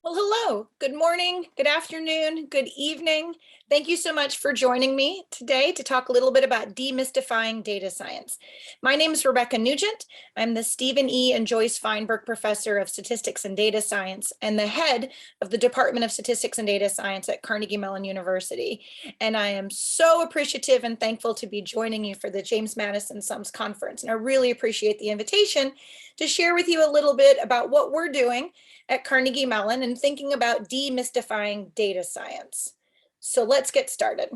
Well, hello, good morning, good afternoon, good evening. Thank you so much for joining me today to talk a little bit about demystifying data science. My name is Rebecca Nugent. I'm the Stephen E. and Joyce Feinberg Professor of Statistics and Data Science and the head of the Department of Statistics and Data Science at Carnegie Mellon University. And I am so appreciative and thankful to be joining you for the James Madison Sums Conference. And I really appreciate the invitation to share with you a little bit about what we're doing at Carnegie Mellon and thinking about demystifying data science. So let's get started.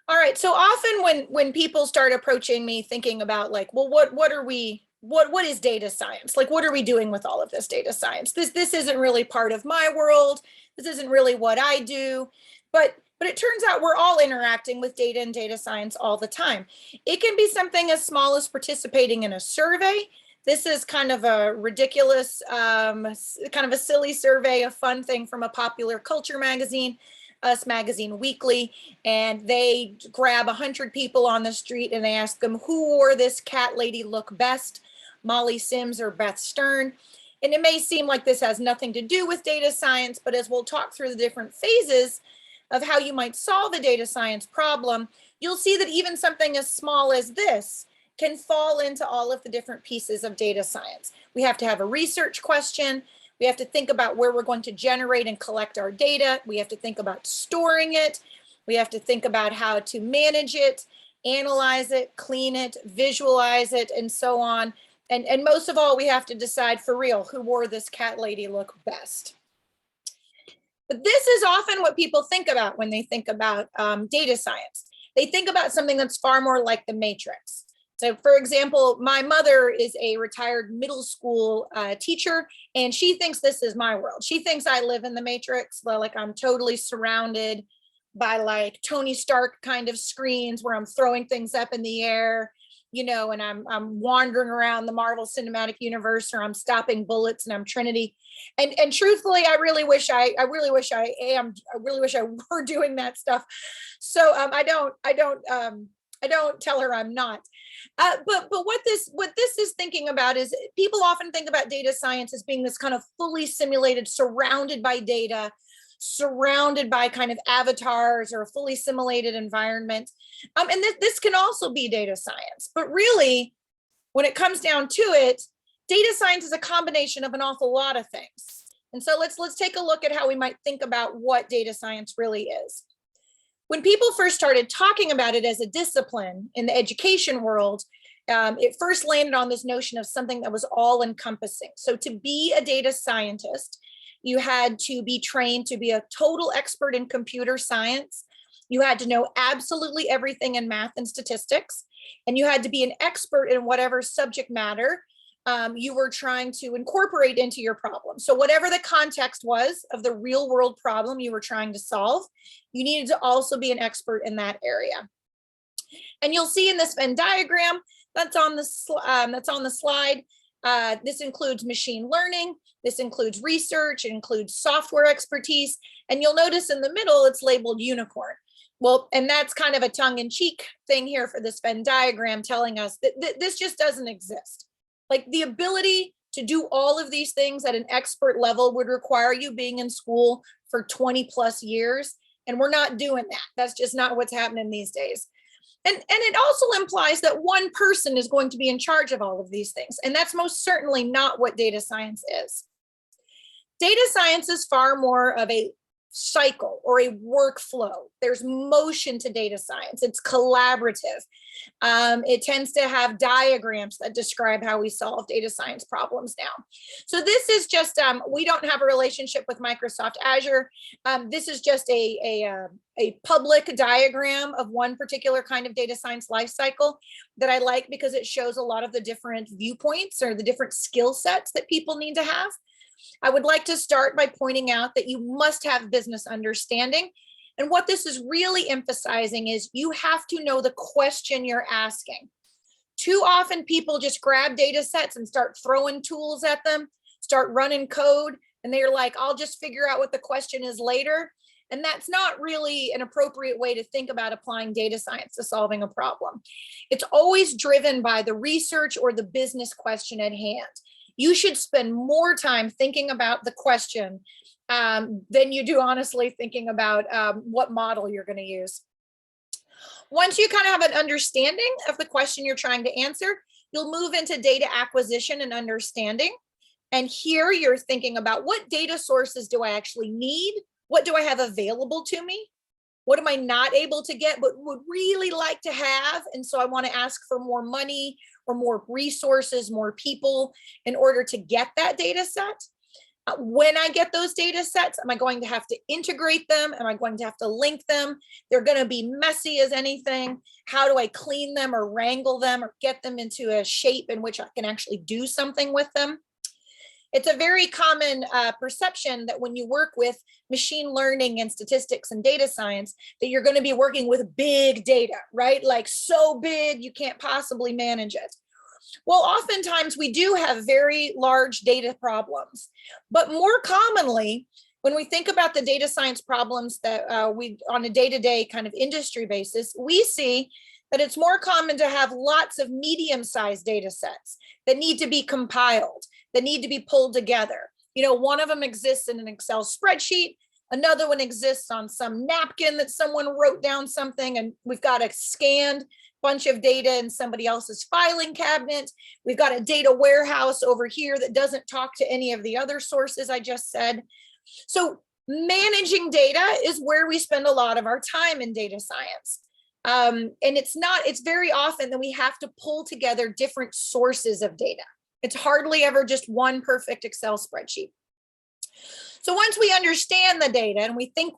All right, so often when people start approaching me thinking about like, well, what is data science? Like, what are we doing with all of this data science? This isn't really part of my world. This isn't really what I do. But it turns out we're all interacting with data and data science all the time. It can be something as small as participating in a survey. This is kind of a ridiculous, kind of a silly survey, a fun thing from a popular culture magazine, Us Magazine Weekly, and they grab 100 people on the street and they ask them who wore this cat lady look best, Molly Sims or Beth Stern. And it may seem like this has nothing to do with data science, but as we'll talk through the different phases of how you might solve a data science problem, you'll see that even something as small as this can fall into all of the different pieces of data science. We have to have a research question. We have to think about where we're going to generate and collect our data. We have to think about storing it. We have to think about how to manage it, analyze it, clean it, visualize it, and so on. And most of all, we have to decide for real who wore this cat lady look best. But this is often what people think about when they think about data science. They think about something that's far more like the matrix. So for example, my mother is a retired middle school teacher, and she thinks this is my world. She thinks I live in the matrix, like I'm totally surrounded by like Tony Stark kind of screens where I'm throwing things up in the air, you know, and I'm wandering around the Marvel Cinematic Universe, or I'm stopping bullets and I'm Trinity. And truthfully, I really wish I were doing that stuff. So I don't tell her I'm not. But what this is thinking about is people often think about data science as being this kind of fully simulated, surrounded by data, surrounded by kind of avatars or a fully simulated environment. And this can also be data science. But really, when it comes down to it, data science is a combination of an awful lot of things. And so let's take a look at how we might think about what data science really is. When people first started talking about it as a discipline in the education world, it first landed on this notion of something that was all encompassing. So to be a data scientist, you had to be trained to be a total expert in computer science. You had to know absolutely everything in math and statistics, and you had to be an expert in whatever subject matter you were trying to incorporate into your problem. So whatever the context was of the real world problem you were trying to solve, you needed to also be an expert in that area. And you'll see in this Venn diagram that's on the slide. This includes machine learning. This includes research. It includes software expertise. And you'll notice in the middle, it's labeled unicorn. Well, and that's kind of a tongue-in-cheek thing here for this Venn diagram, telling us that this just doesn't exist. Like the ability to do all of these things at an expert level would require you being in school for 20 plus years. And we're not doing that. That's just not what's happening these days. And it also implies that one person is going to be in charge of all of these things. And that's most certainly not what data science is. Data science is far more of a cycle or a workflow. There's motion to data science. It's collaborative. It tends to have diagrams that describe how we solve data science problems now. So this is just, we don't have a relationship with Microsoft Azure. This is just a public diagram of one particular kind of data science lifecycle that I like because it shows a lot of the different viewpoints or the different skill sets that people need to have. I would like to start by pointing out that you must have business understanding. And what this is really emphasizing is you have to know the question you're asking. Too often people just grab data sets and start throwing tools at them, start running code, and they're like, I'll just figure out what the question is later. And that's not really an appropriate way to think about applying data science to solving a problem. It's always driven by the research or the business question at hand. You should spend more time thinking about the question than you do honestly thinking about what model you're going to use. Once you kind of have an understanding of the question you're trying to answer, you'll move into data acquisition and understanding. And here you're thinking about what data sources do I actually need? What do I have available to me? What am I not able to get but would really like to have? And so I want to ask for more money or more resources, more people in order to get that data set. When I get those data sets, am I going to have to integrate them? Am I going to have to link them? They're going to be messy as anything. How do I clean them or wrangle them or get them into a shape in which I can actually do something with them? It's a very common perception that when you work with machine learning and statistics and data science, that you're going to be working with big data, right? Like so big, you can't possibly manage it. Well, oftentimes we do have very large data problems, but more commonly, when we think about the data science problems that we on a day-to-day kind of industry basis, we see that it's more common to have lots of medium-sized data sets that need to be compiled, that need to be pulled together. You know, one of them exists in an Excel spreadsheet, another one exists on some napkin that someone wrote down something, and we've got a scanned bunch of data in somebody else's filing cabinet. We've got a data warehouse over here that doesn't talk to any of the other sources I just said. So managing data is where we spend a lot of our time in data science. And it's very often that we have to pull together different sources of data. It's hardly ever just one perfect Excel spreadsheet. So once we understand the data and we think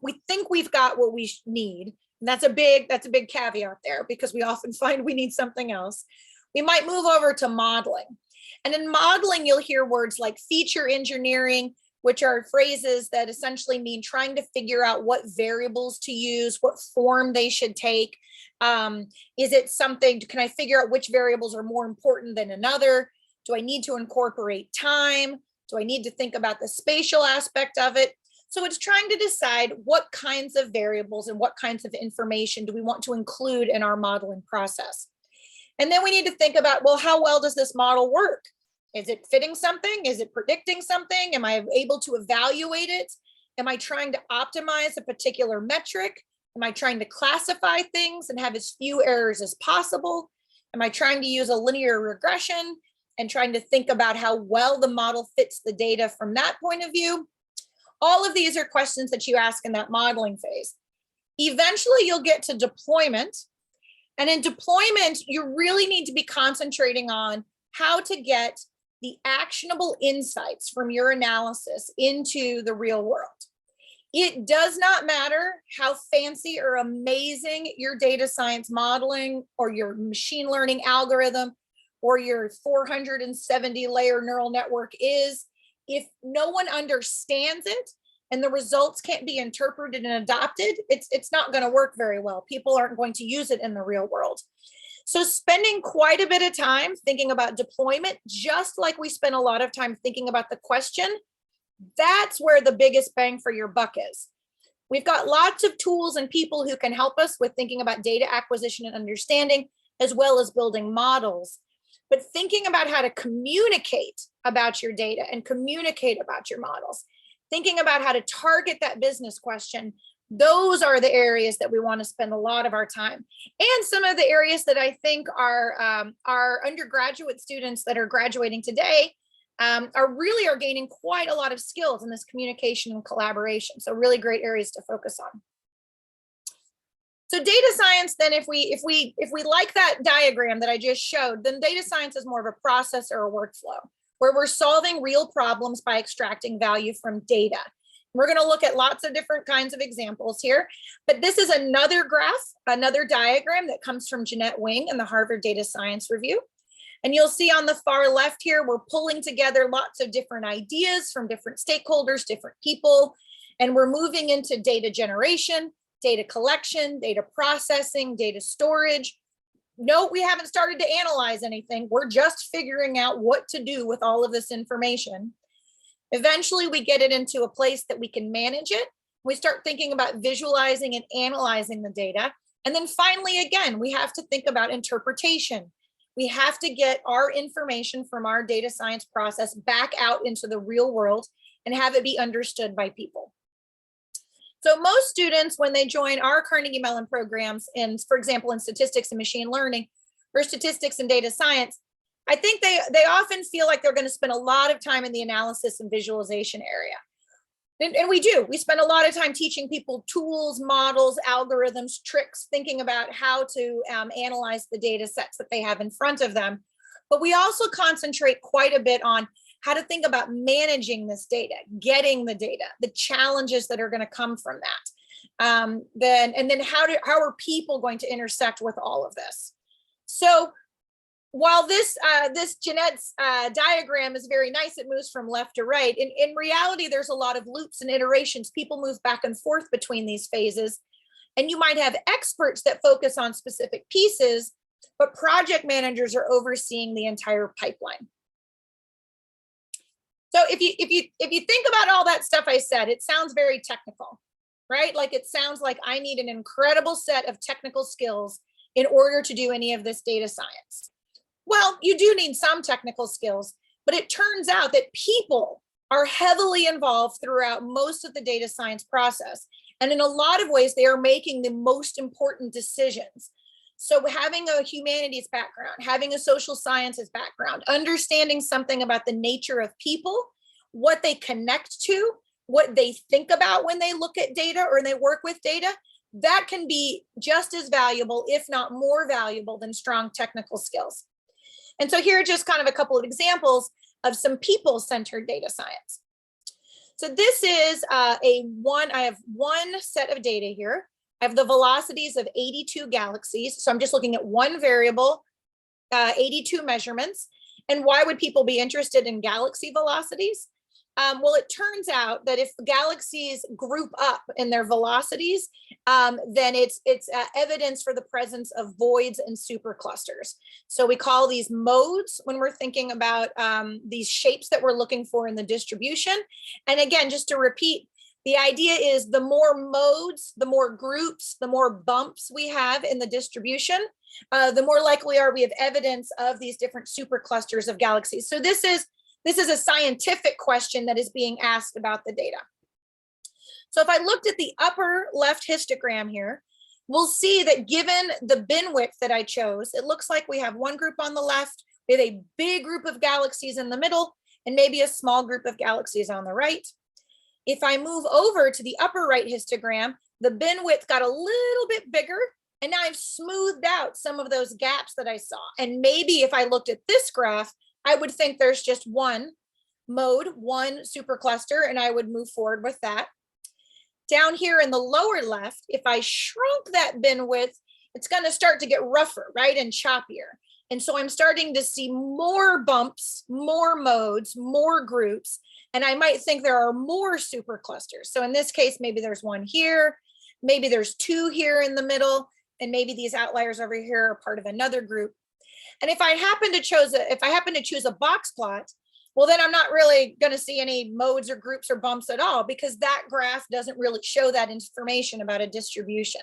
we've got what we need, and that's a big caveat there because we often find we need something else, we might move over to modeling. And in modeling, you'll hear words like feature engineering, which are phrases that essentially mean trying to figure out what variables to use, what form they should take. Is it something, can I figure out which variables are more important than another? Do I need to incorporate time? Do I need to think about the spatial aspect of it? So it's trying to decide what kinds of variables and what kinds of information do we want to include in our modeling process. And then we need to think about, well, how well does this model work? Is it fitting something? Is it predicting something? Am I able to evaluate it? Am I trying to optimize a particular metric? Am I trying to classify things and have as few errors as possible? Am I trying to use a linear regression and trying to think about how well the model fits the data from that point of view? All of these are questions that you ask in that modeling phase. Eventually, you'll get to deployment. And in deployment, you really need to be concentrating on how to get the actionable insights from your analysis into the real world. It does not matter how fancy or amazing your data science modeling or your machine learning algorithm or your 470 layer neural network is. If no one understands it and the results can't be interpreted and adopted, it's not going to work very well. People aren't going to use it in the real world. So spending quite a bit of time thinking about deployment, just like we spend a lot of time thinking about the question, that's where the biggest bang for your buck is. We've got lots of tools and people who can help us with thinking about data acquisition and understanding, as well as building models. But thinking about how to communicate about your data and communicate about your models, thinking about how to target that business question, those are the areas that we want to spend a lot of our time. And some of the areas that I think our undergraduate students that are graduating today are gaining quite a lot of skills in this communication and collaboration. So really great areas to focus on. So data science, then if we like that diagram that I just showed, then data science is more of a process or a workflow where we're solving real problems by extracting value from data. We're going to look at lots of different kinds of examples here, but this is another graph, another diagram that comes from Jeanette Wing in the Harvard Data Science Review. And you'll see on the far left here, we're pulling together lots of different ideas from different stakeholders, different people, and we're moving into data generation, data collection, data processing, data storage. No, we haven't started to analyze anything. We're just figuring out what to do with all of this information. Eventually, we get it into a place that we can manage it We start thinking about visualizing and analyzing the data. And then finally, again, we have to think about interpretation. We have to get our information from our data science process back out into the real world and have it be understood by people. So most students, when they join our Carnegie Mellon programs, in, for example, in statistics and machine learning, or statistics and data science, I think they often feel like they're going to spend a lot of time in the analysis and visualization area. And we do. We spend a lot of time teaching people tools, models, algorithms, tricks, thinking about how to analyze the data sets that they have in front of them. But we also concentrate quite a bit on how to think about managing this data, getting the data, the challenges that are going to come from that. Then how are people going to intersect with all of this? So while this Jeanette's diagram is very nice, it moves from left to right. In reality, there's a lot of loops and iterations. People move back and forth between these phases. And you might have experts that focus on specific pieces, but project managers are overseeing the entire pipeline. So if you think about all that stuff I said, it sounds very technical, right? Like it sounds like I need an incredible set of technical skills in order to do any of this data science. Well, you do need some technical skills, but it turns out that people are heavily involved throughout most of the data science process. And in a lot of ways, they are making the most important decisions. So having a humanities background, having a social sciences background, understanding something about the nature of people, what they connect to, what they think about when they look at data or they work with data, that can be just as valuable, if not more valuable, than strong technical skills. And so here are just kind of a couple of examples of some people-centered data science. So this is I have one set of data here. I have the velocities of 82 galaxies. So I'm just looking at one variable, 82 measurements. And why would people be interested in galaxy velocities? Well, it turns out that if galaxies group up in their velocities, then it's evidence for the presence of voids and superclusters. So we call these modes when we're thinking about these shapes that we're looking for in the distribution. And again, just to repeat, the idea is the more modes, the more groups, the more bumps we have in the distribution, the more likely are we have evidence of these different superclusters of galaxies. So this is a scientific question that is being asked about the data. So if I looked at the upper left histogram here, we'll see that given the bin width that I chose, it looks like we have one group on the left, we have a big group of galaxies in the middle, and maybe a small group of galaxies on the right. If I move over to the upper right histogram, the bin width got a little bit bigger, and now I've smoothed out some of those gaps that I saw. And maybe if I looked at this graph, I would think there's just one mode, one supercluster, and I would move forward with that. Down here in the lower left, if I shrunk that bin width, it's going to start to get rougher, right, and choppier. And so I'm starting to see more bumps, more modes, more groups, and I might think there are more superclusters. So in this case, maybe there's one here, maybe there's two here in the middle, and maybe these outliers over here are part of another group. And if I happen to choose a box plot, well, then I'm not really going to see any modes or groups or bumps at all, because that graph doesn't really show that information about a distribution.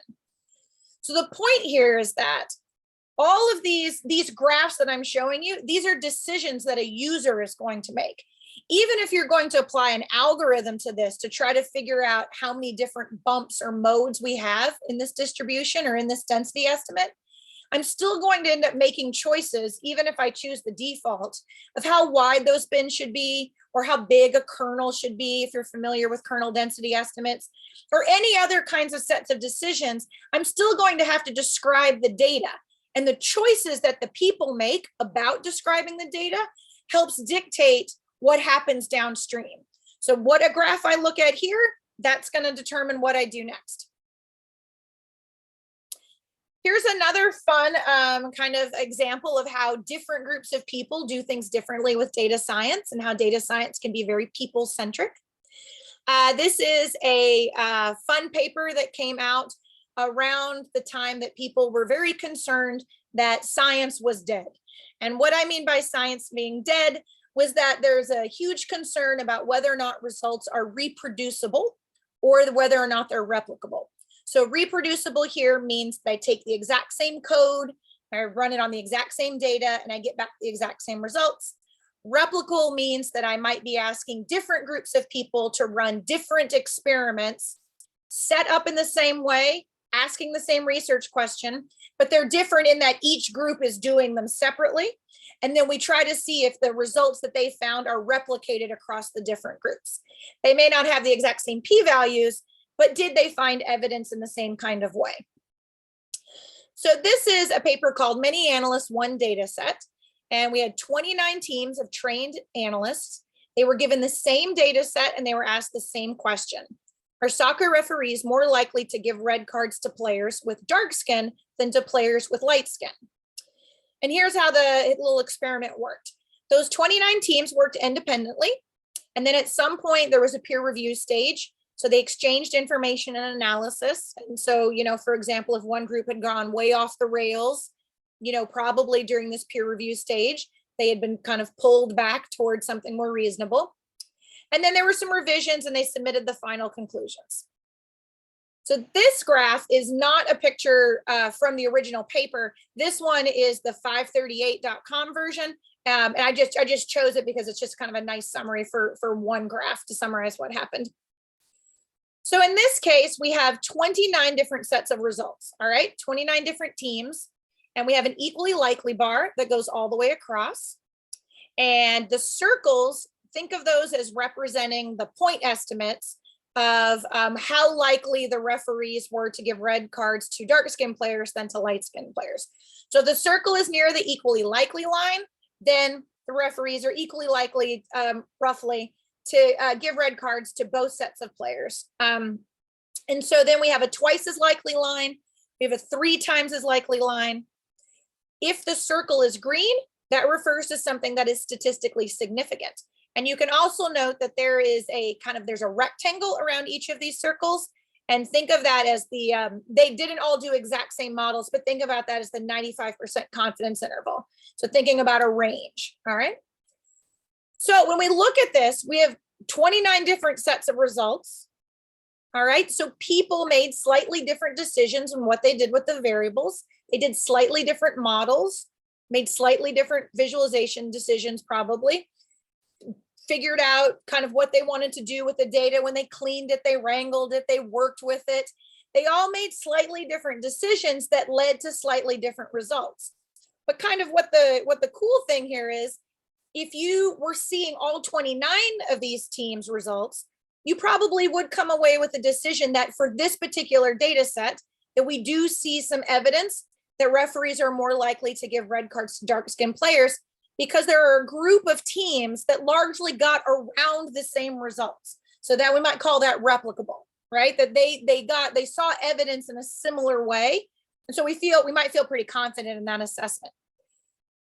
So the point here is that all of these graphs that I'm showing you, these are decisions that a user is going to make. Even if you're going to apply an algorithm to this to try to figure out how many different bumps or modes we have in this distribution or in this density estimate, I'm still going to end up making choices, even if I choose the default, of how wide those bins should be, or how big a kernel should be, if you're familiar with kernel density estimates, or any other kinds of sets of decisions. I'm still going to have to describe the data. And the choices that the people make about describing the data helps dictate what happens downstream. So what a graph I look at here, that's going to determine what I do next. Here's another fun kind of example of how different groups of people do things differently with data science, and how data science can be very people-centric. This is a fun paper that came out around the time that people were very concerned that science was dead. And what I mean by science being dead was that there's a huge concern about whether or not results are reproducible or whether or not they're replicable. So reproducible here means that I take the exact same code, I run it on the exact same data, and I get back the exact same results. Replicable means that I might be asking different groups of people to run different experiments, set up in the same way, asking the same research question, but they're different in that each group is doing them separately. And then we try to see if the results that they found are replicated across the different groups. They may not have the exact same p-values, but did they find evidence in the same kind of way? So this is a paper called Many Analysts, One Data Set. And we had 29 teams of trained analysts. They were given the same data set and they were asked the same question. Are soccer referees more likely to give red cards to players with dark skin than to players with light skin? And here's how the little experiment worked. Those 29 teams worked independently. And then at some point there was a peer review stage. So they exchanged information and analysis. And so, for example, if one group had gone way off the rails, probably during this peer review stage, they had been kind of pulled back towards something more reasonable. And then there were some revisions and they submitted the final conclusions. So this graph is not a picture from the original paper. This one is the 538.com version. And I just chose it because it's just kind of a nice summary for one graph to summarize what happened. So in this case, we have 29 different sets of results, all right? 29 different teams. And we have an equally likely bar that goes all the way across. And the circles, think of those as representing the point estimates of how likely the referees were to give red cards to dark skinned players than to light skinned players. So the circle is near the equally likely line, then the referees are equally likely, roughly, to give red cards to both sets of players. And so then we have a twice as likely line, we have a 3 times as likely line. If the circle is green, that refers to something that is statistically significant. And you can also note that there is there's a rectangle around each of these circles. And think of that as they didn't all do exact same models, but think about that as the 95% confidence interval. So thinking about a range, all right? So when we look at this, we have 29 different sets of results, all right? So people made slightly different decisions on what they did with the variables. They did slightly different models, made slightly different visualization decisions probably, figured out kind of what they wanted to do with the data when they cleaned it, they wrangled it, they worked with it. They all made slightly different decisions that led to slightly different results. But kind of what the cool thing here is, if you were seeing all 29 of these teams' results, you probably would come away with a decision that for this particular data set, that we do see some evidence that referees are more likely to give red cards to dark-skinned players because there are a group of teams that largely got around the same results. So that we might call that replicable, right? That they saw evidence in a similar way. And so we might feel pretty confident in that assessment.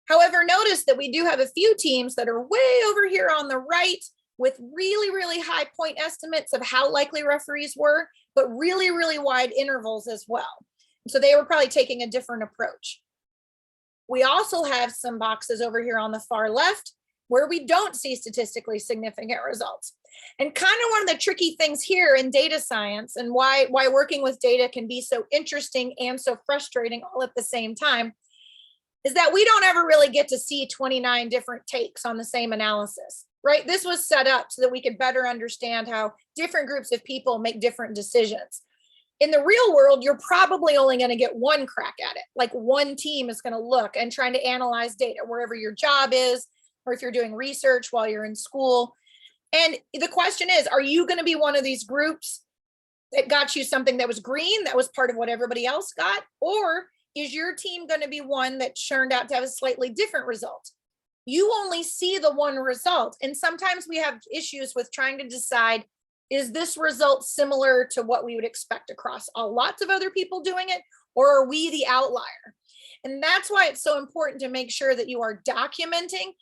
However, notice that we do have a few teams that are way over here on the right with really, really high point estimates of how likely referees were, but really, really wide intervals as well. So they were probably taking a different approach. We also have some boxes over here on the far left where we don't see statistically significant results. And kind of one of the tricky things here in data science and why working with data can be so interesting and so frustrating all at the same time is that we don't ever really get to see 29 different takes on the same analysis, right? This was set up so that we could better understand how different groups of people make different decisions. In the real world, you're probably only going to get one crack at it. Like one team is going to look and trying to analyze data wherever your job is, or if you're doing research while you're in school. And the question is, are you going to be one of these groups that got you something that was green, that was part of what everybody else got? Or is your team going to be one that turned out to have a slightly different result? You only see the one result. And sometimes we have issues with trying to decide, is this result similar to what we would expect across lots of other people doing it, or are we the outlier? And that's why it's so important to make sure that you are documenting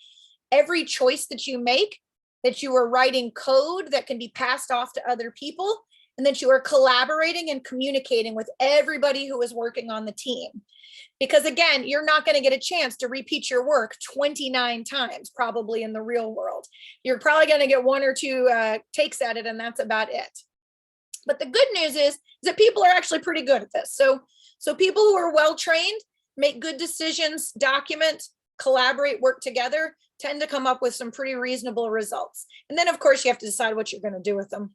every choice that you make, that you are writing code that can be passed off to other people, and that you are collaborating and communicating with everybody who is working on the team. Because again, you're not going to get a chance to repeat your work 29 times, probably in the real world. You're probably going to get 1 or 2 takes at it, and that's about it. But the good news is that people are actually pretty good at this. So people who are well trained, make good decisions, document, collaborate, work together, tend to come up with some pretty reasonable results. And then of course you have to decide what you're going to do with them.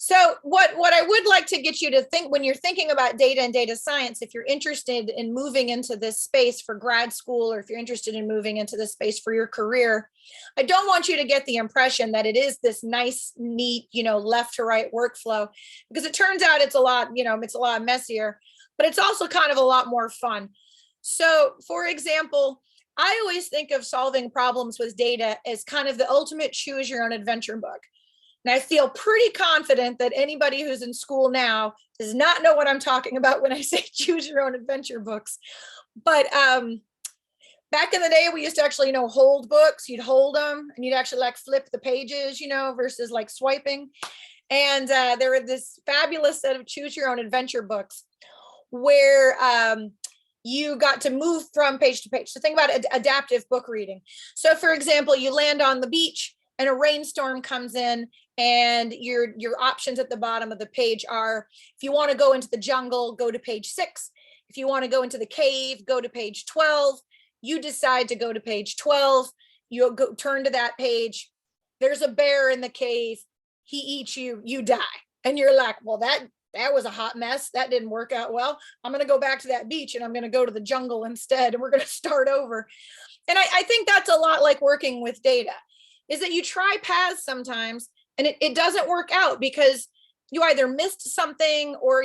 So what I would like to get you to think when you're thinking about data and data science, if you're interested in moving into this space for grad school, or if you're interested in moving into this space for your career, I don't want you to get the impression that it is this nice, neat, left to right workflow, because it turns out it's a lot, it's a lot messier, but it's also kind of a lot more fun. So for example, I always think of solving problems with data as kind of the ultimate choose your own adventure book. And I feel pretty confident that anybody who's in school now does not know what I'm talking about when I say choose your own adventure books. But back in the day, we used to actually, hold books. You'd hold them and you'd actually like flip the pages, versus like swiping. And there were this fabulous set of choose your own adventure books where you got to move from page to page. So think about adaptive book reading. So for example, you land on the beach and a rainstorm comes in, and your options at the bottom of the page are, if you want to go into the jungle, go to page 6. If you want to go into the cave, go to page 12. You decide to go to page 12. You go turn to that page. There's a bear in the cave. He eats you, you die. And you're like, well, that was a hot mess. That didn't work out well. I'm going to go back to that beach and I'm going to go to the jungle instead. And we're going to start over. And I think that's a lot like working with data, is that you try paths sometimes and it doesn't work out because you either missed something or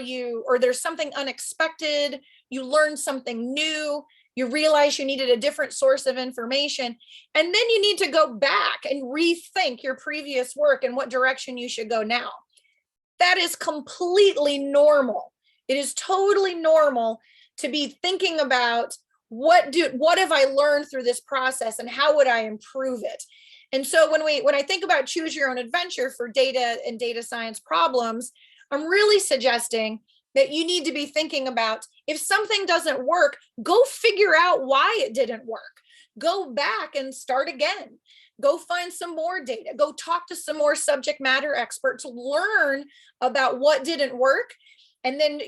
there's something unexpected. You learned something new. You realize you needed a different source of information. And then you need to go back and rethink your previous work and what direction you should go now. That is completely normal. It is totally normal to be thinking about what have I learned through this process and how would I improve it? And so when I think about choose your own adventure for data and data science problems, I'm really suggesting that you need to be thinking about, if something doesn't work, go figure out why it didn't work. Go back and start again. Go find some more data. Go talk to some more subject matter experts, learn about what didn't work, and then,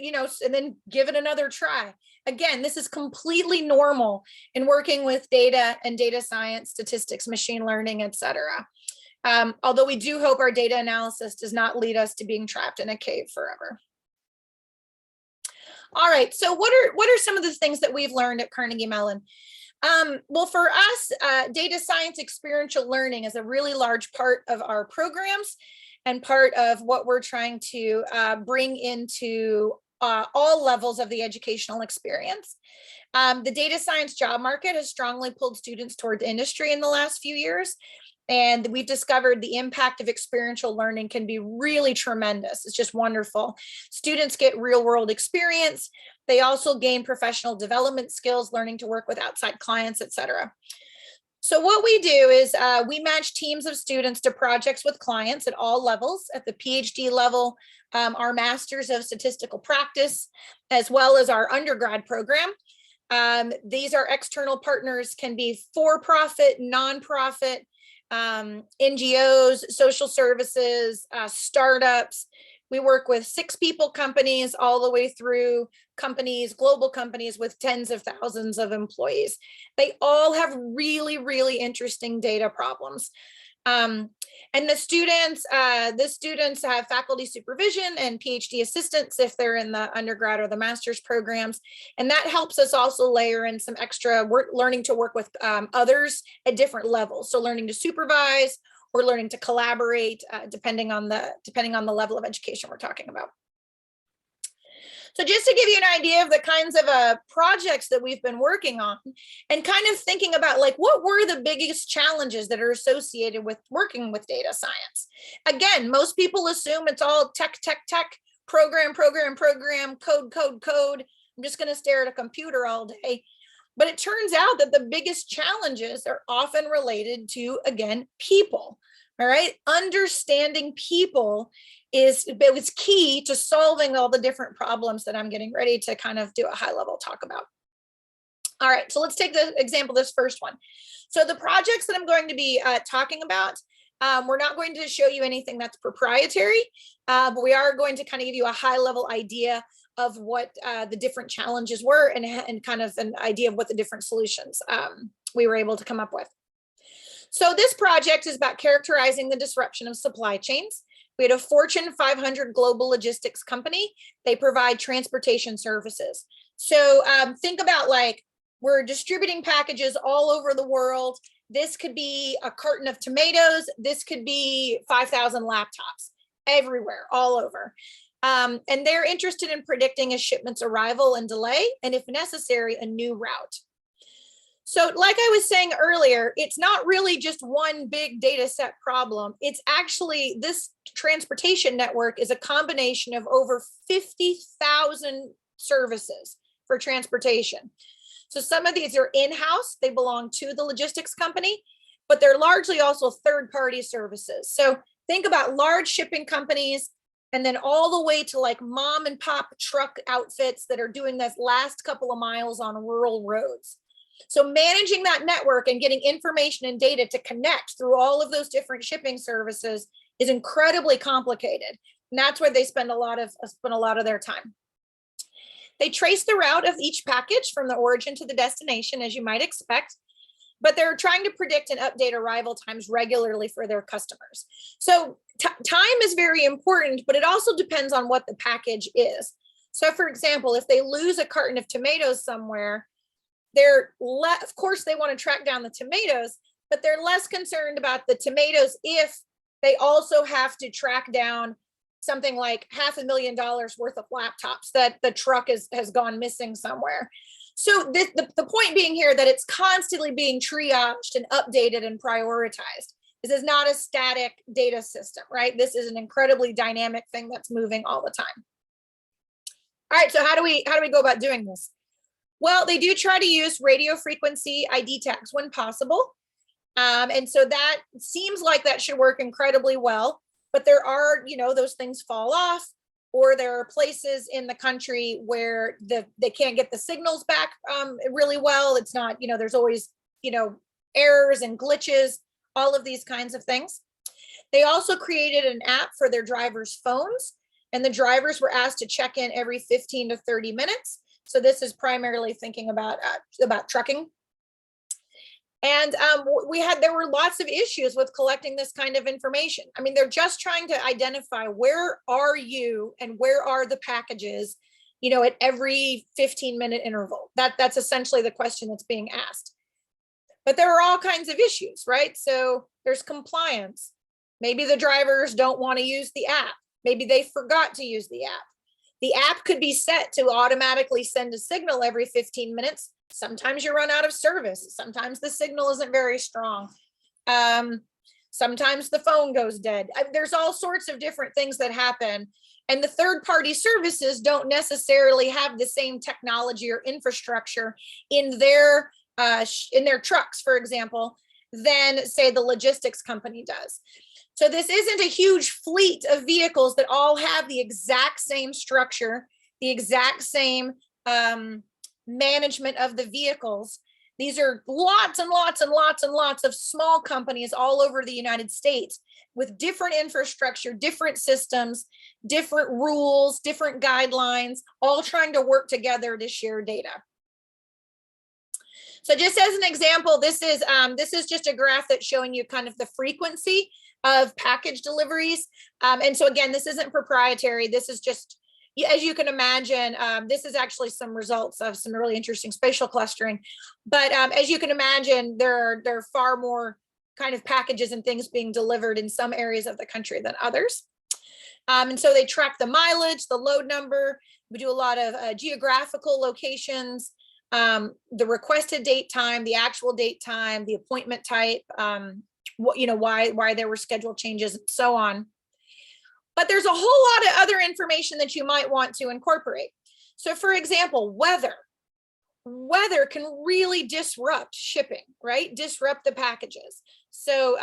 give it another try. Again, this is completely normal in working with data and data science, statistics, machine learning, et cetera. Although we do hope our data analysis does not lead us to being trapped in a cave forever. All right, so what are some of the things that we've learned at Carnegie Mellon? Well, for us, data science experiential learning is a really large part of our programs and part of what we're trying to bring into all levels of the educational experience. The data science job market has strongly pulled students toward industry in the last few years. And we've discovered the impact of experiential learning can be really tremendous. It's just wonderful. Students get real world experience. They also gain professional development skills, learning to work with outside clients, et cetera. So what we do is we match teams of students to projects with clients at all levels, at the PhD level, our Masters of Statistical Practice, as well as our undergrad program. These are external partners, can be for-profit, nonprofit, NGOs, social services, startups. We work with 6-people companies all the way through companies, global companies with tens of thousands of employees. They all have really, really interesting data problems. And the students have faculty supervision and PhD assistants if they're in the undergrad or the master's programs. And that helps us also layer in some extra work, learning to work with others at different levels. So learning to supervise or learning to collaborate, depending on the level of education we're talking about. So just to give you an idea of the kinds of projects that we've been working on and kind of thinking about like, what were the biggest challenges that are associated with working with data science? Again, most people assume it's all tech, program, code. I'm just going to stare at a computer all day. But it turns out that the biggest challenges are often related to, again, people. All right. Understanding people is key to solving all the different problems that I'm getting ready to kind of do a high level talk about. All right. So let's take the example, this first one. So the projects that I'm going to be talking about, we're not going to show you anything that's proprietary. but we are going to kind of give you a high level idea of what the different challenges were and kind of an idea of what the different solutions we were able to come up with. So this project is about characterizing the disruption of supply chains. We had a Fortune 500 global logistics company. They provide transportation services. So think about, like, we're distributing packages all over the world. This could be a carton of tomatoes. This could be 5,000 laptops everywhere, all over. And they're interested in predicting a shipment's arrival and delay, and if necessary, a new route. So like I was saying earlier, it's not really just one big data set problem. It's actually, this transportation network is a combination of over 50,000 services for transportation. So some of these are in-house, they belong to the logistics company, but they're largely also third-party services. So think about large shipping companies, and then all the way to like mom and pop truck outfits that are doing this last couple of miles on rural roads. So managing that network and getting information and data to connect through all of those different shipping services is incredibly complicated. And that's where they spend a lot of their time. They trace the route of each package from the origin to the destination, as you might expect, but they're trying to predict and update arrival times regularly for their customers. So time is very important, but it also depends on what the package is. So for example, if they lose a carton of tomatoes somewhere, of course they want to track down the tomatoes, but they're less concerned about the tomatoes if they also have to track down something like $500,000 worth of laptops that the truck has gone missing somewhere. So the point being here that it's constantly being triaged and updated and prioritized. This is not a static data system, right? This is an incredibly dynamic thing that's moving all the time. All right, so how do we go about doing this? Well, they do try to use radio frequency ID tags when possible. And so that seems like that should work incredibly well, but there are, those things fall off, or there are places in the country where they can't get the signals back really well. It's not, there's always, errors and glitches, all of these kinds of things. They also created an app for their drivers' phones, and the drivers were asked to check in every 15 to 30 minutes. So this is primarily thinking about trucking. And there were lots of issues with collecting this kind of information. I mean, they're just trying to identify where are you and where are the packages, at every 15-minute interval. That's essentially the question that's being asked. But there are all kinds of issues, right? So there's compliance. Maybe the drivers don't want to use the app. Maybe they forgot to use the app. The app could be set to automatically send a signal every 15 minutes. Sometimes you run out of service. Sometimes the signal isn't very strong. Sometimes the phone goes dead. There's all sorts of different things that happen. And the third-party services don't necessarily have the same technology or infrastructure in their trucks, for example, than, say, the logistics company does. So this isn't a huge fleet of vehicles that all have the exact same structure, the exact same management of the vehicles. These are lots and lots and lots and lots of small companies all over the United States with different infrastructure, different systems, different rules, different guidelines, all trying to work together to share data. So just as an example, this is just a graph that's showing you kind of the frequency of package deliveries. And so again, this isn't proprietary. This is just, as you can imagine, this is actually some results of some really interesting spatial clustering. But as you can imagine, there are far more kind of packages and things being delivered in some areas of the country than others. And so they track the mileage, the load number. We do a lot of geographical locations, the requested date time, the actual date time, the appointment type, why there were schedule changes, and so on. But there's a whole lot of other information that you might want to incorporate. So for example, weather can really disrupt shipping, right? Disrupt the packages. So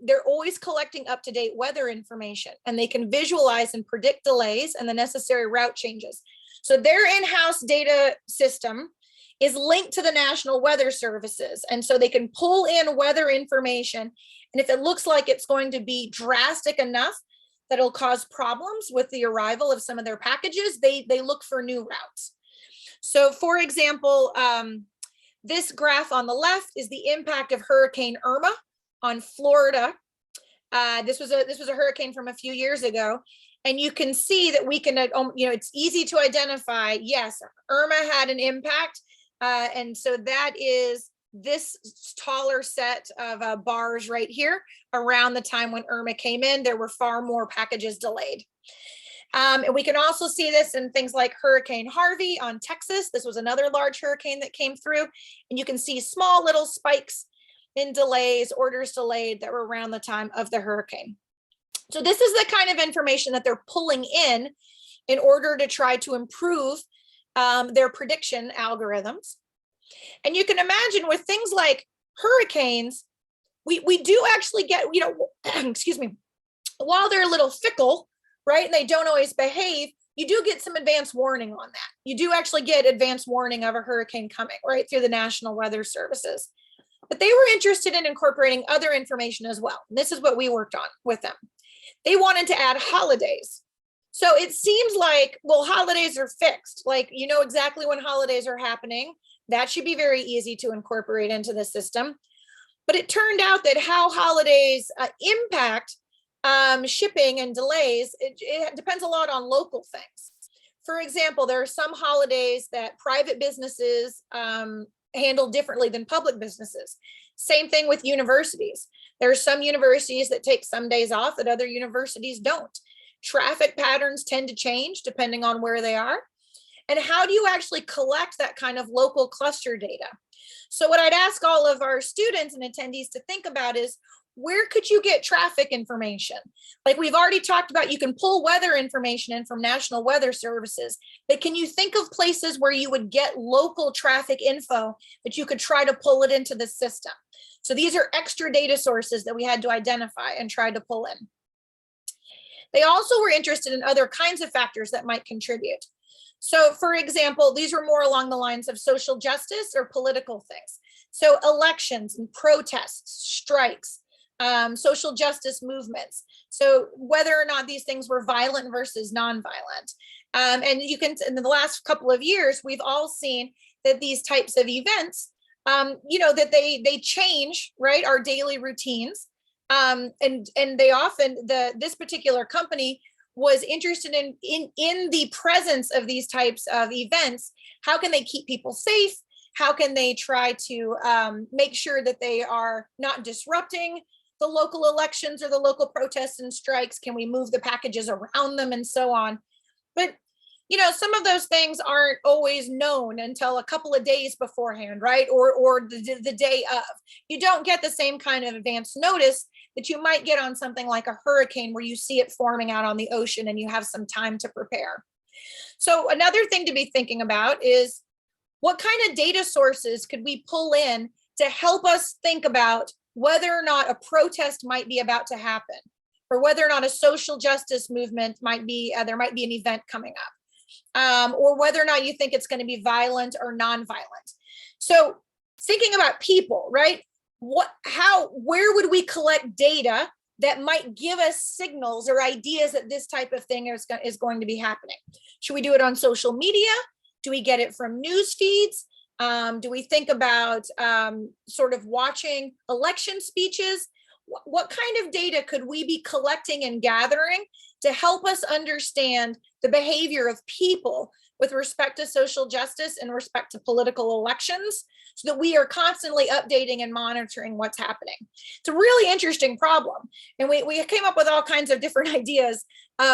they're always collecting up-to-date weather information, and they can visualize and predict delays and the necessary route changes. So their in-house data system is linked to the National Weather Services. And so they can pull in weather information. And if it looks like it's going to be drastic enough that'll cause problems with the arrival of some of their packages, they look for new routes. So for example, this graph on the left is the impact of Hurricane Irma on Florida. This was a hurricane from a few years ago, and you can see that we can, it's easy to identify. Yes, Irma had an impact, and so that is this taller set of bars right here. Around the time when Irma came in, there were far more packages delayed. And we can also see this in things like Hurricane Harvey on Texas. This was another large hurricane that came through, and you can see small little spikes in delays, orders delayed that were around the time of the hurricane. So this is the kind of information that they're pulling in order to try to improve their prediction algorithms. And you can imagine with things like hurricanes, we do actually get, excuse me, while they're a little fickle, right, and they don't always behave, you do get some advance warning on that. You do actually get advance warning of a hurricane coming, right, through the National Weather Services. But they were interested in incorporating other information as well. And this is what we worked on with them. They wanted to add holidays. So it seems like, well, holidays are fixed. Like, you know exactly when holidays are happening. That should be very easy to incorporate into the system. But it turned out that how holidays impact shipping and delays, it depends a lot on local things. For example, there are some holidays that private businesses handle differently than public businesses. Same thing with universities. There are some universities that take some days off that other universities don't. Traffic patterns tend to change depending on where they are. And how do you actually collect that kind of local cluster data? So what I'd ask all of our students and attendees to think about is, where could you get traffic information? Like we've already talked about, you can pull weather information in from National Weather Services, but can you think of places where you would get local traffic info that you could try to pull it into the system? So these are extra data sources that we had to identify and try to pull in. They also were interested in other kinds of factors that might contribute. So for example, these were more along the lines of social justice or political things. So elections and protests, strikes, social justice movements. So whether or not these things were violent versus nonviolent. And you can, in the last couple of years, we've all seen that these types of events, that they change, right, our daily routines. And they often, this particular company was interested in the presence of these types of events. How can they keep people safe? How can they try to make sure that they are not disrupting the local elections or the local protests and strikes? Can we move the packages around them and so on? But some of those things aren't always known until a couple of days beforehand, right? Or the day of. You don't get the same kind of advance notice that you might get on something like a hurricane where you see it forming out on the ocean and you have some time to prepare. So another thing to be thinking about is, what kind of data sources could we pull in to help us think about whether or not a protest might be about to happen, or whether or not a social justice movement might be, there might be an event coming up, or whether or not you think it's going to be violent or non-violent. So thinking about people, right? Where would we collect data that might give us signals or ideas that this type of thing is going to be happening? Should we do it on social media? Do we get it from news feeds? Do we think about sort of watching election speeches? What kind of data could we be collecting and gathering to help us understand the behavior of people with respect to social justice and respect to political elections, so that we are constantly updating and monitoring what's happening? It's a really interesting problem. And we came up with all kinds of different ideas.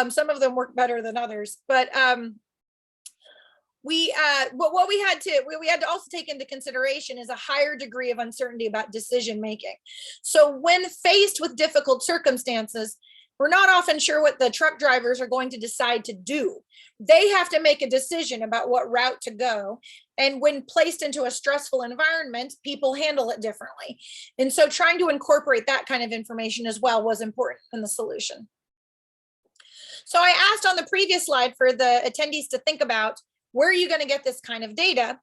Some of them work better than others, but what we had to also take into consideration is a higher degree of uncertainty about decision making. So when faced with difficult circumstances, we're not often sure what the truck drivers are going to decide to do. They have to make a decision about what route to go. And when placed into a stressful environment, people handle it differently. And so trying to incorporate that kind of information as well was important in the solution. So I asked on the previous slide for the attendees to think about, where are you going to get this kind of data?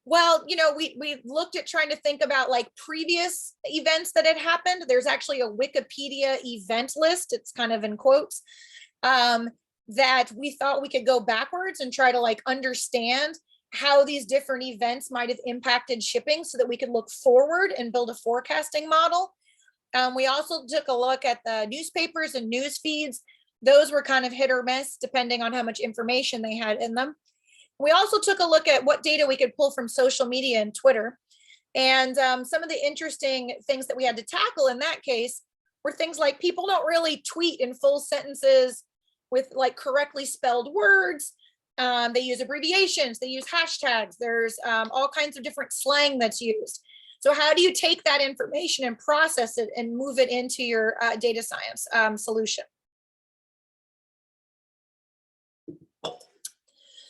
Well, we looked at trying to think about like previous events that had happened. There's actually a Wikipedia event list. It's kind of in quotes. that we thought we could go backwards and try to like understand how these different events might have impacted shipping so that we could look forward and build a forecasting model. We also took a look at the newspapers and news feeds. Those were kind of hit or miss depending on how much information they had in them. We also took a look at what data we could pull from social media and Twitter. And some of the interesting things that we had to tackle in that case were things like people don't really tweet in full sentences with like correctly spelled words. They use abbreviations, they use hashtags. There's all kinds of different slang that's used. So how do you take that information and process it and move it into your data science solution?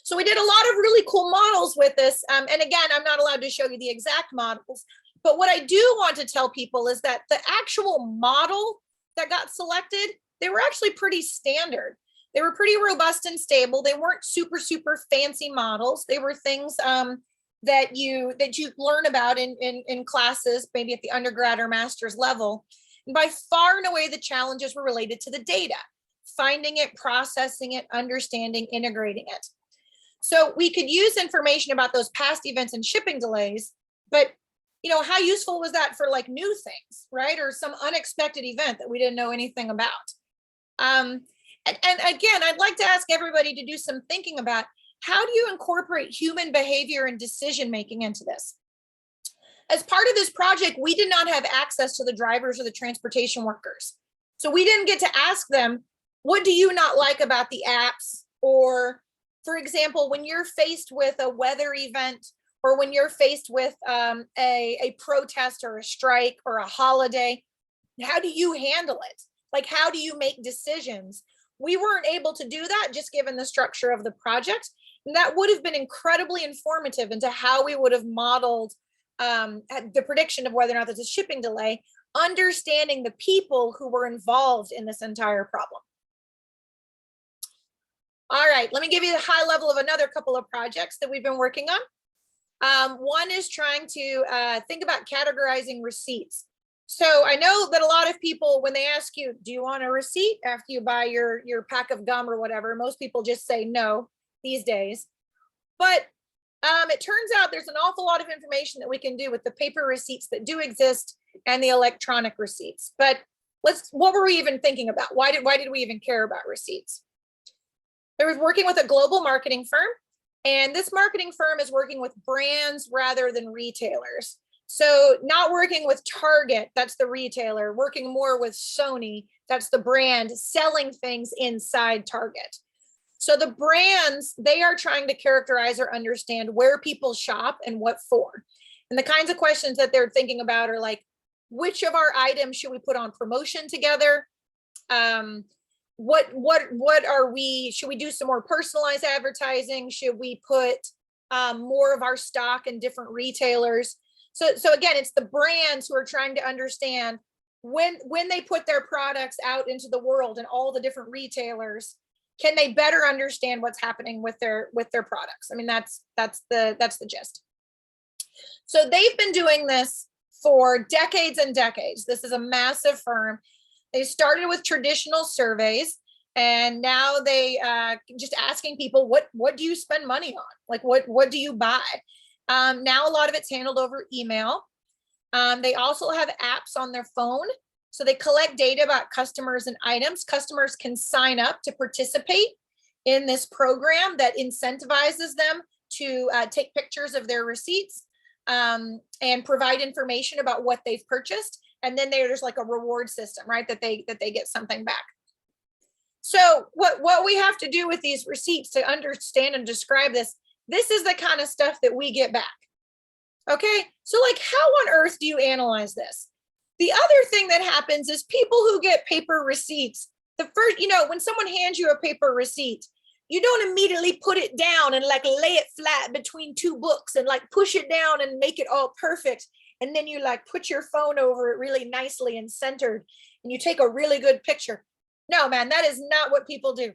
So we did a lot of really cool models with this. And again, I'm not allowed to show you the exact models, but what I do want to tell people is that the actual model that got selected, they were actually pretty standard. They were pretty robust and stable. They weren't super, super fancy models. They were things that you learn about in classes, maybe at the undergrad or master's level. And by far and away, the challenges were related to the data, finding it, processing it, understanding, integrating it. So we could use information about those past events and shipping delays, but how useful was that for like new things, right? Or some unexpected event that we didn't know anything about. And again, I'd like to ask everybody to do some thinking about how do you incorporate human behavior and decision-making into this? As part of this project, we did not have access to the drivers or the transportation workers. So we didn't get to ask them, what do you not like about the apps? Or for example, when you're faced with a weather event, or when you're faced with a protest or a strike or a holiday, how do you handle it? Like, how do you make decisions? We weren't able to do that just given the structure of the project. And that would have been incredibly informative into how we would have modeled the prediction of whether or not there's a shipping delay, understanding the people who were involved in this entire problem. All right, let me give you the high level of another couple of projects that we've been working on. One is trying to think about categorizing receipts. So I know that a lot of people, when they ask you, do you want a receipt after you buy your pack of gum or whatever, most people just say no these days. But it turns out there's an awful lot of information that we can do with the paper receipts that do exist and the electronic receipts. But what were we even thinking about? Why did we even care about receipts? I was working with a global marketing firm, and this marketing firm is working with brands rather than retailers. So not working with Target, that's the retailer, working more with Sony, that's the brand, selling things inside Target. So the brands, they are trying to characterize or understand where people shop and what for. And the kinds of questions that they're thinking about are like, which of our items should we put on promotion together? What are we, should we do some more personalized advertising? Should we put more of our stock in different retailers? So again, it's the brands who are trying to understand when they put their products out into the world and all the different retailers, can they better understand what's happening with their products? I mean, that's the gist. So they've been doing this for decades and decades. This is a massive firm. They started with traditional surveys, and now they just asking people, what do you spend money on? Like, what do you buy? Now a lot of it's handled over email. They also have apps on their phone. So they collect data about customers and items. Customers can sign up to participate in this program that incentivizes them to take pictures of their receipts and provide information about what they've purchased. And then there's like a reward system, right? That they get something back. So what we have to do with these receipts to understand and describe this is the kind of stuff that we get back. Okay, so like, how on earth do you analyze this? The other thing that happens is people who get paper receipts, the first, when someone hands you a paper receipt, you don't immediately put it down and like lay it flat between two books and like push it down and make it all perfect. And then you like put your phone over it really nicely and centered and you take a really good picture. No, man, that is not what people do.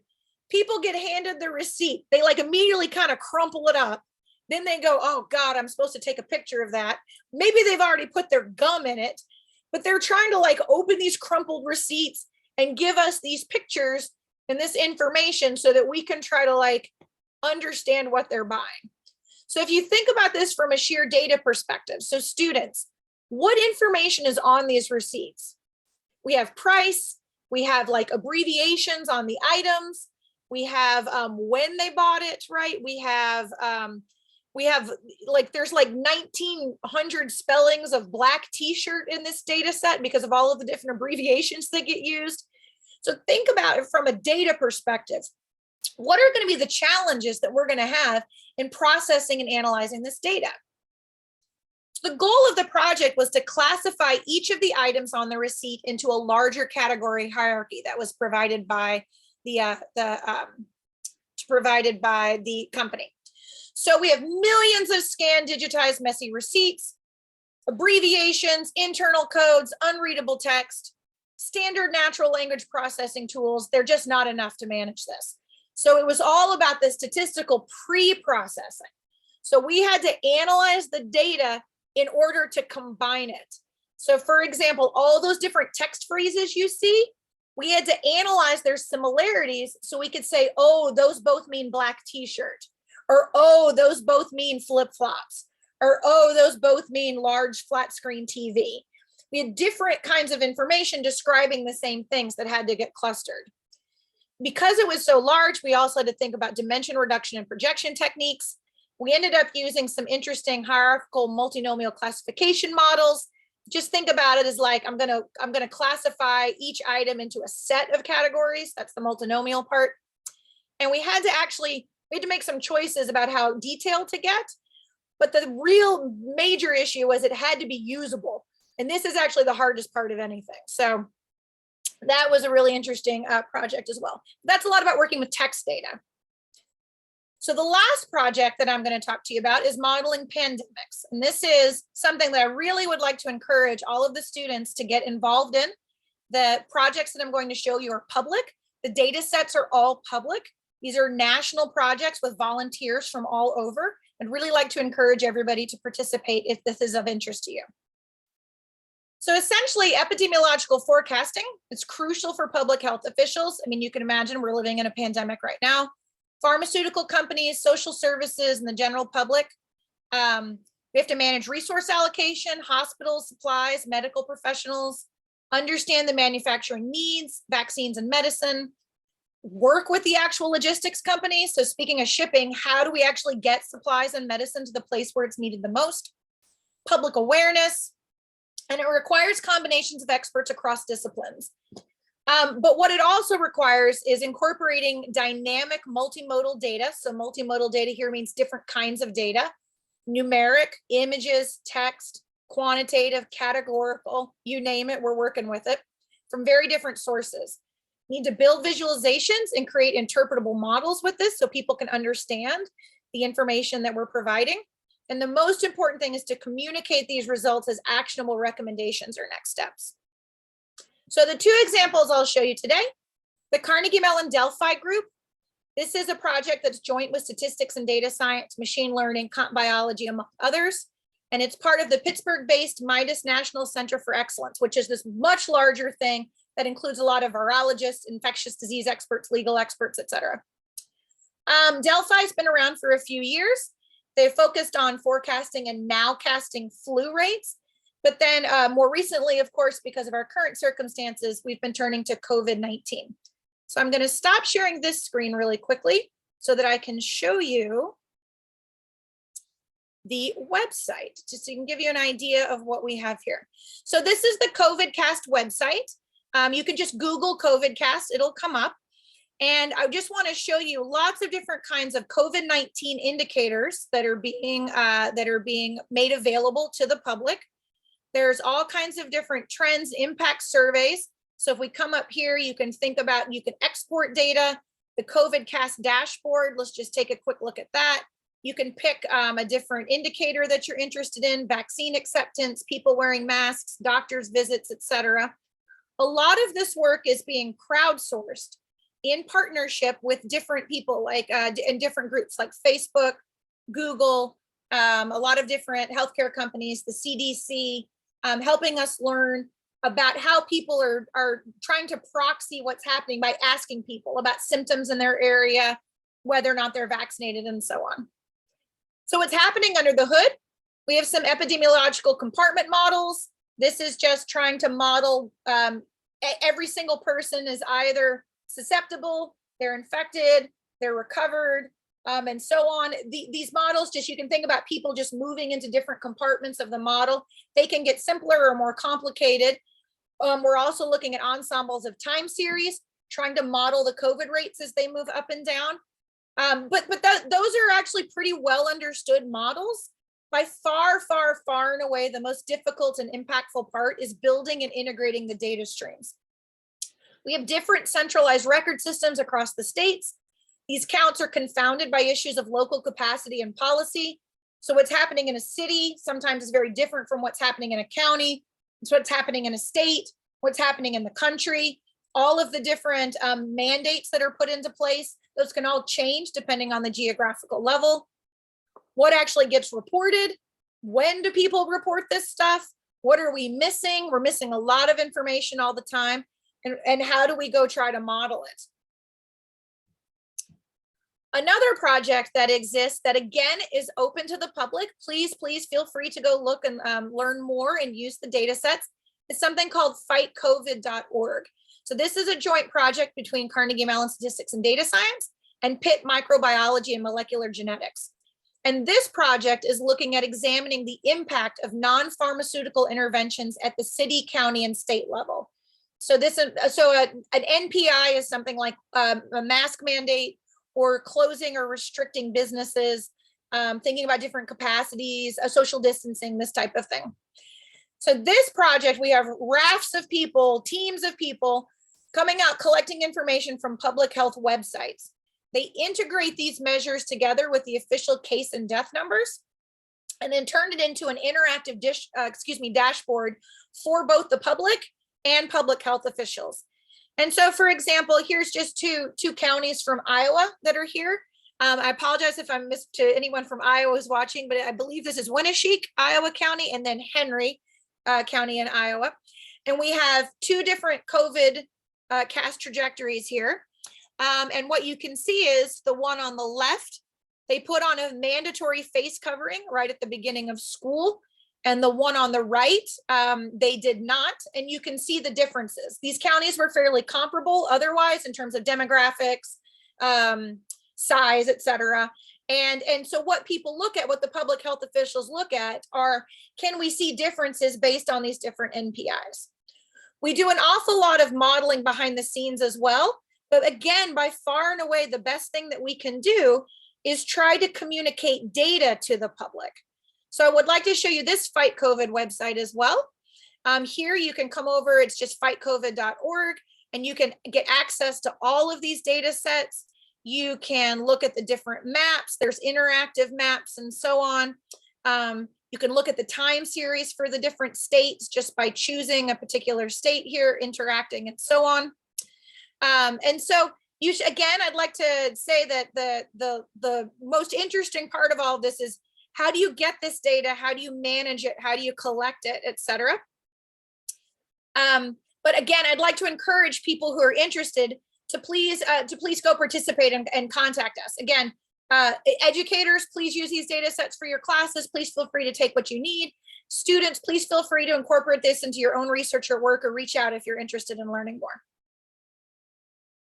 People get handed the receipt. They like immediately kind of crumple it up. Then they go, oh God, I'm supposed to take a picture of that. Maybe they've already put their gum in it, but they're trying to like open these crumpled receipts and give us these pictures and this information so that we can try to like understand what they're buying. So if you think about this from a sheer data perspective, so students, what information is on these receipts? We have price, we have like abbreviations on the items, we have when they bought it, right? We have like, there's like 1,900 spellings of black t-shirt in this data set because of all of the different abbreviations that get used. So think about it from a data perspective. What are going to be the challenges that we're going to have in processing and analyzing this data? The goal of the project was to classify each of the items on the receipt into a larger category hierarchy that was provided by the company. So we have millions of scanned, digitized, messy receipts, abbreviations, internal codes, unreadable text, standard natural language processing tools. They're just not enough to manage this. So it was all about the statistical pre-processing. So we had to analyze the data in order to combine it. So for example, all those different text phrases you see, we had to analyze their similarities so we could say, oh, those both mean black t-shirt, or oh, those both mean flip-flops, or oh, those both mean large flat screen TV. We had different kinds of information describing the same things that had to get clustered. Because it was so large, we also had to think about dimension reduction and projection techniques. We ended up using some interesting hierarchical multinomial classification models. Just think about it as like, I'm gonna classify each item into a set of categories. That's the multinomial part. And we had to make some choices about how detailed to get. But the real major issue was it had to be usable. And this is actually the hardest part of anything. So that was a really interesting project as well. That's a lot about working with text data. So the last project that I'm going to talk to you about is modeling pandemics. And this is something that I really would like to encourage all of the students to get involved in. The projects that I'm going to show you are public. The data sets are all public. These are national projects with volunteers from all over. I'd really like to encourage everybody to participate if this is of interest to you. So essentially, epidemiological forecasting is crucial for public health officials. I mean, you can imagine we're living in a pandemic right now. Pharmaceutical companies, social services, and the general public. We have to manage resource allocation, hospitals, supplies, medical professionals, understand the manufacturing needs, vaccines and medicine, work with the actual logistics companies. So speaking of shipping, how do we actually get supplies and medicine to the place where it's needed the most? Public awareness. And it requires combinations of experts across disciplines. But what it also requires is incorporating dynamic multimodal data. So multimodal data here means different kinds of data, numeric, images, text, quantitative, categorical, you name it, we're working with it from very different sources. We need to build visualizations and create interpretable models with this so people can understand the information that we're providing. And the most important thing is to communicate these results as actionable recommendations or next steps. So the two examples I'll show you today, the Carnegie Mellon Delphi group. This is a project that's joint with statistics and data science, machine learning, comp biology, among others. And it's part of the Pittsburgh-based Midas National Center for Excellence, which is this much larger thing that includes a lot of virologists, infectious disease experts, legal experts, et cetera. Delphi's been around for a few years. They focused on forecasting and nowcasting flu rates. But then more recently, of course, because of our current circumstances, we've been turning to COVID-19. So I'm going to stop sharing this screen really quickly so that I can show you the website, just so you can give you an idea of what we have here. So this is the COVIDcast website. You can just Google COVIDcast, it'll come up. And I just want to show you lots of different kinds of COVID-19 indicators that are being made available to the public. There's all kinds of different trends, impact surveys. So if we come up here, you can think about, you can export data, the COVIDcast dashboard. Let's just take a quick look at that. You can pick a different indicator that you're interested in, vaccine acceptance, people wearing masks, doctors' visits, etc. A lot of this work is being crowdsourced in partnership with different people, like in different groups like Facebook, Google, a lot of different healthcare companies, the CDC, helping us learn about how people are trying to proxy what's happening by asking people about symptoms in their area, whether or not they're vaccinated, and so on. So what's happening under the hood? We have some epidemiological compartment models. This is just trying to model every single person is either susceptible, they're infected, they're recovered, and so on. These models, just you can think about people just moving into different compartments of the model. They can get simpler or more complicated. We're also looking at ensembles of time series, trying to model the COVID rates as they move up and down. But those are actually pretty well understood models. By far, far, far and away, the most difficult and impactful part is building and integrating the data streams. We have different centralized record systems across the states. These counts are confounded by issues of local capacity and policy. So what's happening in a city sometimes is very different from what's happening in a county. It's what's happening in a state, what's happening in the country. All of the different mandates that are put into place, those can all change depending on the geographical level. What actually gets reported? When do people report this stuff? What are we missing? We're missing a lot of information all the time. And how do we go try to model it? Another project that exists that again is open to the public, please feel free to go look and learn more and use the data sets, is something called fightcovid.org. So this is a joint project between Carnegie Mellon Statistics and Data Science and Pitt Microbiology and Molecular Genetics. And this project is looking at examining the impact of non-pharmaceutical interventions at the city, county, and state level. So an NPI is something like a mask mandate or closing or restricting businesses, thinking about different capacities, social distancing, this type of thing. So this project, we have rafts of people, teams of people coming out, collecting information from public health websites. They integrate these measures together with the official case and death numbers, and then turn it into an interactive dashboard for both the public and public health officials. And so, for example, here's just two counties from Iowa that are here. I apologize if I missed to anyone from Iowa who's watching, but I believe this is Winneshiek, Iowa County, and then Henry County in Iowa. And we have two different COVID cast trajectories here. And what you can see is the one on the left, they put on a mandatory face covering right at the beginning of school. And the one on the right, they did not. And you can see the differences. These counties were fairly comparable otherwise in terms of demographics, size, et cetera. And so what people look at, what the public health officials look at are, can we see differences based on these different NPIs? We do an awful lot of modeling behind the scenes as well. But again, by far and away, the best thing that we can do is try to communicate data to the public. So I would like to show you this Fight COVID website as well. Here you can come over, it's just fightcovid.org, and you can get access to all of these data sets. You can look at the different maps, there's interactive maps and so on. You can look at the time series for the different states just by choosing a particular state here, interacting and so on. And so again, I'd like to say that the most interesting part of all of this is, how do you get this data? How do you manage it? How do you collect it, et cetera? But again, I'd like to encourage people who are interested to please go participate and contact us. Again, educators, please use these data sets for your classes. Please feel free to take what you need. Students, please feel free to incorporate this into your own research or work, or reach out if you're interested in learning more.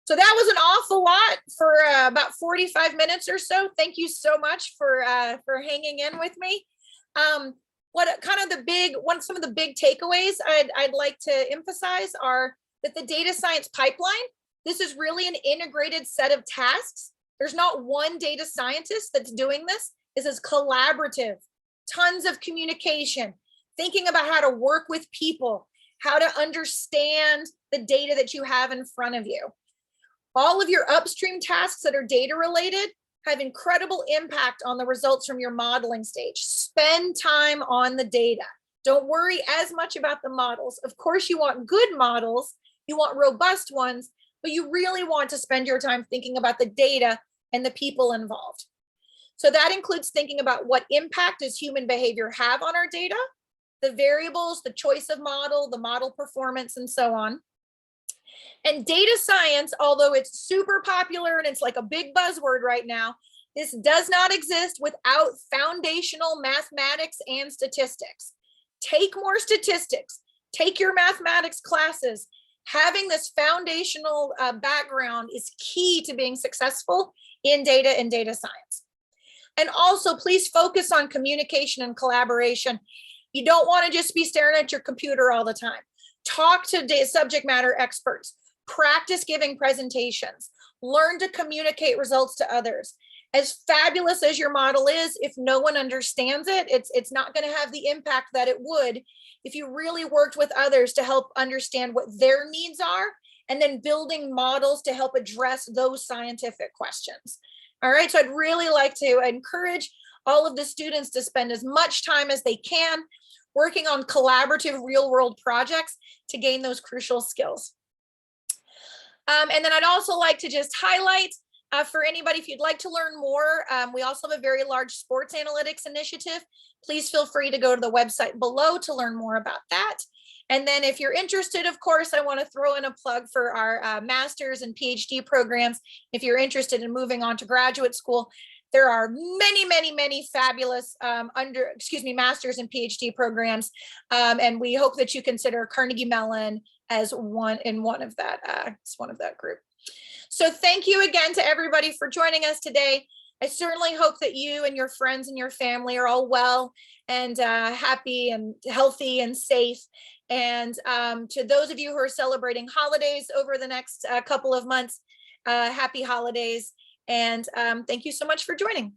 So that was an awful lot for about 45 minutes or so. Thank you so much for hanging in with me. Some of the big takeaways I'd like to emphasize are that the data science pipeline, this is really an integrated set of tasks. There's not one data scientist that's doing this. This is collaborative, tons of communication, thinking about how to work with people, how to understand the data that you have in front of you. All of your upstream tasks that are data related have incredible impact on the results from your modeling stage. Spend time on the data. Don't worry as much about the models. Of course, you want good models, you want robust ones, but you really want to spend your time thinking about the data and the people involved. So that includes thinking about what impact does human behavior have on our data? the variables, the choice of model, the model performance, and so on. And data science, although it's super popular and it's like a big buzzword right now, this does not exist without foundational mathematics and statistics. Take more statistics, take your mathematics classes. Having this foundational background is key to being successful in data and data science. And also, please focus on communication and collaboration. You don't want to just be staring at your computer all the time. Talk to subject matter experts. Practice giving presentations. Learn to communicate results to others. As fabulous as your model is, if no one understands it, it's not going to have the impact that it would if you really worked with others to help understand what their needs are, and then building models to help address those scientific questions. All right, so I'd really like to encourage all of the students to spend as much time as they can working on collaborative real-world projects to gain those crucial skills. And then I'd also like to just highlight for anybody, if you'd like to learn more, we also have a very large sports analytics initiative. Please feel free to go to the website below to learn more about that. And then if you're interested, of course, I want to throw in a plug for our master's and PhD programs. If you're interested in moving on to graduate school, there are many, many, many fabulous master's and PhD programs. And we hope that you consider Carnegie Mellon as one of that group. So thank you again to everybody for joining us today. I certainly hope that you and your friends and your family are all well and happy and healthy and safe. And to those of you who are celebrating holidays over the next couple of months, happy holidays. And thank you so much for joining.